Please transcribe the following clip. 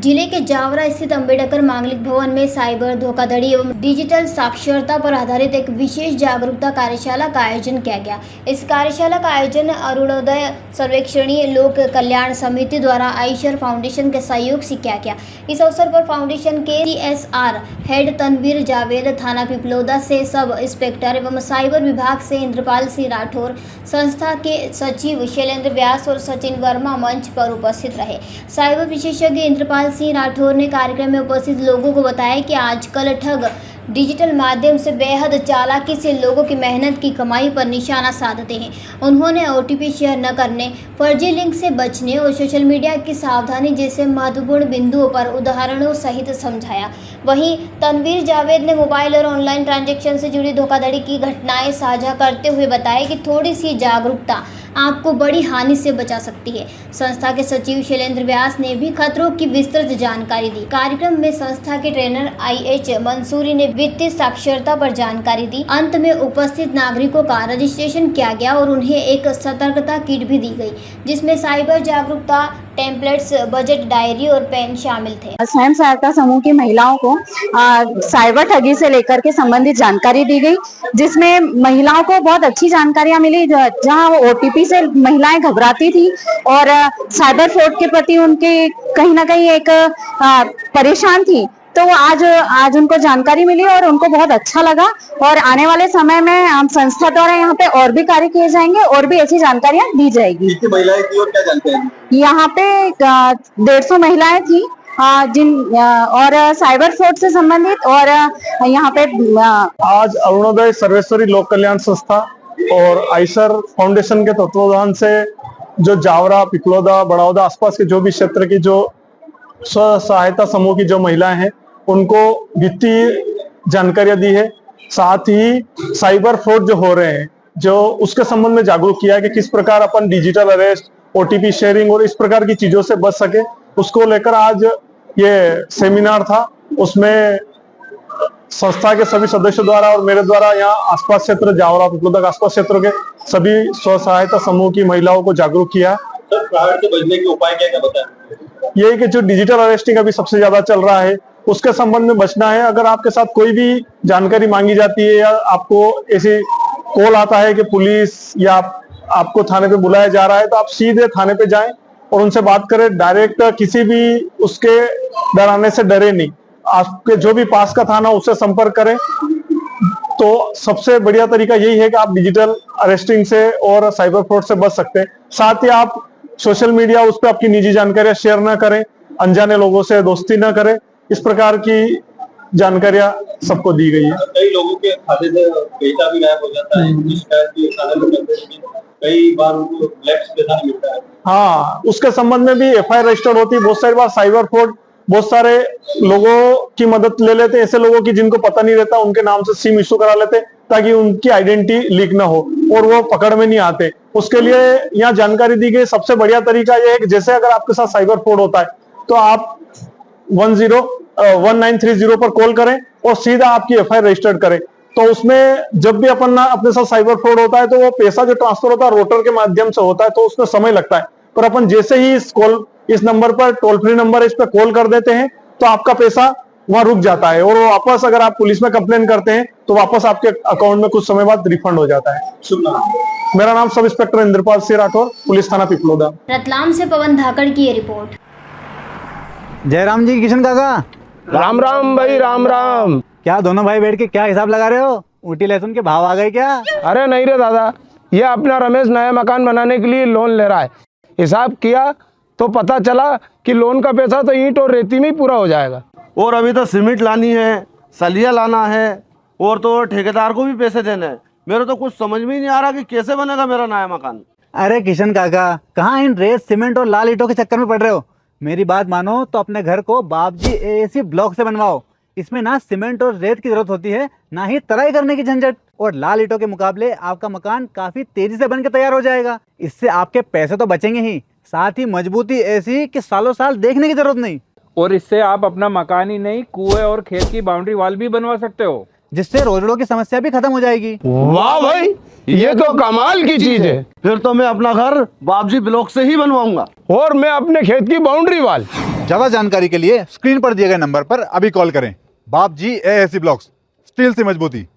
जिले के जावरा स्थित अंबेडकर मांगलिक भवन में साइबर धोखाधड़ी एवं डिजिटल साक्षरता पर आधारित एक विशेष जागरूकता कार्यशाला का आयोजन किया गया। इस कार्यशाला का आयोजन अरुणोदय सर्वेक्षणीय लोक कल्याण समिति द्वारा आइशर फाउंडेशन के सहयोग से किया गया। इस अवसर पर फाउंडेशन के CSR हेड तनवीर जावेद, थाना पिपलोदा से सब इंस्पेक्टर एवं साइबर विभाग से इंद्रपाल सिंह राठौर, संस्था के सचिव शैलेंद्र व्यास और सचिन वर्मा मंच पर उपस्थित रहे। साइबर विशेषज्ञ इंद्रपाल सिंह राठौर ने कार्यक्रम में उपस्थित लोगों को बताया कि आजकल ठग डिजिटल माध्यम से बेहद चालाकी से लोगों की मेहनत की कमाई पर निशाना साधते हैं। उन्होंने OTP शेयर न करने, फर्जी लिंक से बचने और सोशल मीडिया की सावधानी जैसे महत्वपूर्ण बिंदुओं पर उदाहरणों सहित समझाया। वहीं तनवीर जावेद ने मोबाइल और ऑनलाइन ट्रांजैक्शन से जुड़ी धोखाधड़ी की घटनाएं साझा करते हुए बताया कि थोड़ी सी जागरूकता आपको बड़ी हानि से बचा सकती है। संस्था के सचिव शैलेंद्र व्यास ने भी खतरों की विस्तृत जानकारी दी। कार्यक्रम में संस्था के ट्रेनर IH मंसूरी ने वित्तीय साक्षरता पर जानकारी दी। अंत में उपस्थित नागरिकों का रजिस्ट्रेशन किया गया और उन्हें एक सतर्कता किट भी दी गई, जिसमें साइबर जागरूकता टेम्पलेट्स, बजट डायरी और पेन शामिल थे। स्वयं सहायता समूह की महिलाओं को साइबर ठगी से लेकर के संबंधित जानकारी दी गई, जिसमें महिलाओं को बहुत अच्छी जानकारियां मिली। जहां वो OTP से महिलाएं घबराती थी और साइबर फ्रॉड के प्रति उनकी कहीं ना कहीं एक परेशान थी, तो आज उनको जानकारी मिली और उनको बहुत अच्छा लगा। और आने वाले समय में हम संस्था द्वारा यहाँ पे और भी कार्य किए जाएंगे और भी ऐसी जानकारियां दी जाएगी। कितनी महिलाएं थी और क्या जानते हैं? यहाँ पे 150 महिलाएं थी और साइबर फ्रॉड से संबंधित। और यहाँ पे आज अरुणोदय सर्वेश्वरी लोक कल्याण संस्था और आइशर फाउंडेशन के तत्वावधान से जो जावरा, पिपलोदा, बड़ौदा आसपास के जो भी क्षेत्र की जो स्व सहायता समूह की जो महिलाएं हैं उनको वित्तीय जानकारियां दी है। साथ ही साइबर फ्रॉड जो हो रहे हैं जो उसके संबंध में जागरूक किया है कि किस प्रकार अपन डिजिटल अरेस्ट, OTP शेयरिंग और इस प्रकार की चीजों से बच सके, उसको लेकर आज ये सेमिनार था। उसमें संस्था के सभी सदस्यों द्वारा और मेरे द्वारा यहाँ आसपास क्षेत्र जावरा, पिपलोदा के आसपास क्षेत्रों के सभी स्व सहायता समूह की महिलाओं को जागरूक किया। सर, फ्रॉड से बचने के उपाय क्या क्या बताएं? यही कि जो डिजिटल अरेस्टिंग अभी सबसे ज्यादा चल रहा है उसके संबंध में बचना है। अगर आपके साथ कोई भी जानकारी मांगी जाती है या आपको ऐसी कॉल आता है कि पुलिस या आपको थाने पे बुलाया जा रहा है, तो आप सीधे थाने पे जाएं और उनसे बात करें। डायरेक्ट किसी भी उसके डराने से डरे नहीं, आपके जो भी पास का थाना उससे संपर्क करें। तो सबसे बढ़िया तरीका यही है कि आप डिजिटल अरेस्टिंग से और साइबर फ्रॉड से बच सकते हैं। साथ ही आप सोशल मीडिया उस पर आपकी निजी जानकारियां शेयर ना करें, अनजाने लोगों से दोस्ती ना करें। इस प्रकार की जानकारियां सबको दी गई है। कई लोगों के खाते से पैसा भी गायब हो जाता है, कई बार उनको ब्लैक पैसा नहीं मिलता है। हाँ, उसके संबंध में भी FIR रजिस्टर्ड होती है। बहुत सारी बार साइबर फ्रॉड बहुत सारे लोगों की मदद ले लेते हैं, ऐसे लोगों की जिनको पता नहीं रहता उनके नाम से सिम इशू करा लेते ताकि उनकी आइडेंटिटी लीक ना हो और वो पकड़ में नहीं आते। उसके लिए यहाँ जानकारी दी गई। सबसे बढ़िया तरीका यह है कि जैसे अगर आपके साथ साइबर फ्रॉड होता है तो आप 1930 पर कॉल करें और सीधा आपकी FIR रजिस्टर्ड करें। तो उसमें जब भी अपने साथ साइबर फ्रॉड होता है तो वो पैसा जो ट्रांसफर होता है रोटर के माध्यम से होता है, तो उसमें समय लगता है। पर अपन जैसे ही इस नंबर पर, टोल फ्री नंबर इस पर कॉल कर देते हैं तो आपका पैसा वहां रुक जाता है और वापस अगर आप पुलिस में कंप्लेन करते हैं तो वापस आपके अकाउंट में कुछ समय बाद रिफंड हो जाता है। मेरा नाम sub inspector Indrapal Singh Rathore, police थाना पिपलोदा। रतलाम से पवन धाकड़ की ये रिपोर्ट। जयराम जी, किशन काका, राम राम भाई, राम राम। क्या दोनों भाई बैठ के क्या हिसाब लगा रहे हो? ऊटी लहसुन के भाव आ गए क्या? अरे नहीं रे दादा, ये अपना रमेश नया मकान बनाने के लिए लोन ले रहा है। हिसाब किया तो पता चला कि लोन का पैसा तो ईंट और रेती में ही पूरा हो जाएगा। और अभी तो सीमेंट लानी है, सलिया लाना है और तो ठेकेदार को भी पैसे देने हैं। मेरे तो कुछ समझ में ही नहीं आ रहा कि कैसे बनेगा मेरा नया मकान। अरे किशन काका, कहाँ इन रेत, सीमेंट और लाल ईंटों के चक्कर में पड़ रहे हो? मेरी बात मानो तो अपने घर को बाबजी AAC ब्लॉक से बनवाओ। इसमें ना सीमेंट और रेत की जरूरत होती है, ना ही तराई करने की झंझट। और लाल ईंटों के मुकाबले आपका मकान काफी तेजी से बनकर तैयार हो जाएगा। इससे आपके पैसे तो बचेंगे ही, साथ ही मजबूती ऐसी कि सालों साल देखने की जरूरत नहीं। और इससे आप अपना मकान ही नहीं, कुएं और खेत की बाउंड्री वॉल भी बनवा सकते हो। जिससे रोजड़ों की समस्या भी खत्म हो जाएगी। वाह भाई, ये तो कमाल की चीज है। फिर तो मैं अपना घर बाबजी ब्लॉक से ही बनवाऊंगा। और मैं अपने खेत की बाउंड्री वाल। ज्यादा जानकारी के लिए स्क्रीन पर दिए गए नंबर पर अभी कॉल करें। बाबजी एएससी ब्लॉक्स, स्टील से मजबूती।